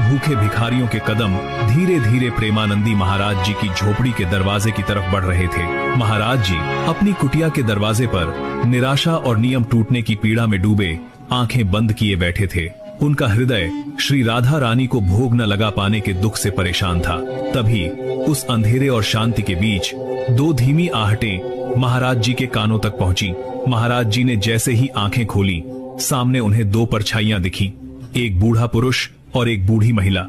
भूखे भिखारियों के कदम धीरे धीरे प्रेमानंदी महाराज जी की झोपड़ी के दरवाजे की तरफ बढ़ रहे थे। महाराज जी अपनी कुटिया के दरवाजे पर निराशा और नियम टूटने की पीड़ा में डूबे आंखें बंद किए बैठे थे। उनका हृदय श्री राधा रानी को भोग न लगा पाने के दुख से परेशान था। तभी उस अंधेरे और शांति के बीच दो धीमी आहटें महाराज जी के कानों तक पहुंची। महाराज जी ने जैसे ही आंखें खोली, सामने उन्हें दो परछाइयां दिखी, एक बूढ़ा पुरुष और एक बूढ़ी महिला।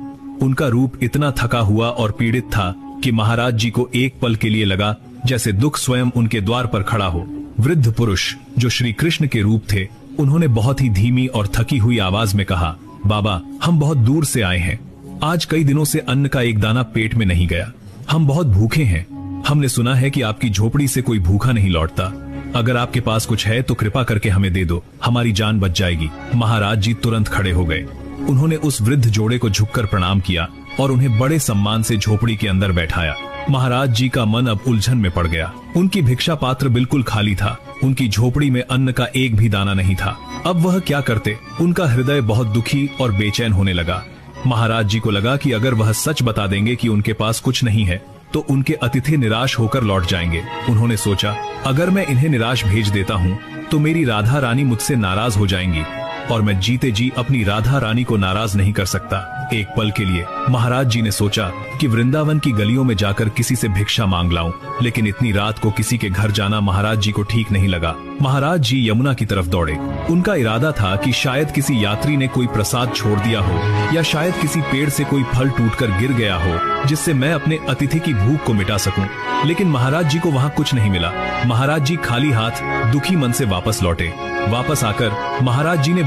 उनका रूप इतना थका हुआ और पीड़ित था कि महाराज जी को एक पल के लिए लगा जैसे दुख स्वयं उनके द्वार पर खड़ा हो। वृद्ध पुरुष जो श्री कृष्ण के रूप थे, उन्होंने बहुत ही धीमी और थकी हुई आवाज में कहा, बाबा, हम बहुत दूर से आए हैं। आज कई दिनों से अन्न का एक दाना पेट में नहीं गया। हम बहुत भूखे हैं। हमने सुना है कि आपकी झोपड़ी से कोई भूखा नहीं लौटता। अगर आपके पास कुछ है तो कृपा करके हमें दे दो, हमारी जान बच जाएगी। महाराज जी तुरंत खड़े हो गए। उन्होंने उस वृद्ध जोड़े को झुककर प्रणाम किया और उन्हें बड़े सम्मान से झोपड़ी के अंदर बैठाया। महाराज जी का मन अब उलझन में पड़ गया। उनकी भिक्षा पात्र बिल्कुल खाली था। उनकी झोपड़ी में अन्न का एक भी दाना नहीं था। अब वह क्या करते? उनका हृदय बहुत दुखी और बेचैन होने लगा। महाराज जी को लगा कि अगर वह सच बता देंगे कि उनके पास कुछ नहीं है तो उनके अतिथि निराश होकर लौट जाएंगे। उन्होंने सोचा, अगर मैं इन्हें निराश भेज देता हूँ तो मेरी राधा रानी मुझसे नाराज हो जाएंगी और मैं जीते जी अपनी राधा रानी को नाराज नहीं कर सकता। एक पल के लिए महाराज जी ने सोचा कि वृंदावन की गलियों में जाकर किसी से भिक्षा मांग लाऊं, लेकिन इतनी रात को किसी के घर जाना महाराज जी को ठीक नहीं लगा। महाराज जी यमुना की तरफ दौड़े। उनका इरादा था कि शायद किसी यात्री ने कोई प्रसाद छोड़ दिया हो या शायद किसी पेड़ से कोई फल टूटकर गिर गया हो जिससे मैं अपने अतिथि की भूख को मिटा सकूं। लेकिन महाराज जी को वहां कुछ नहीं मिला। महाराज जी खाली हाथ दुखी मन से वापस लौटे। वापस आकर महाराज जी ने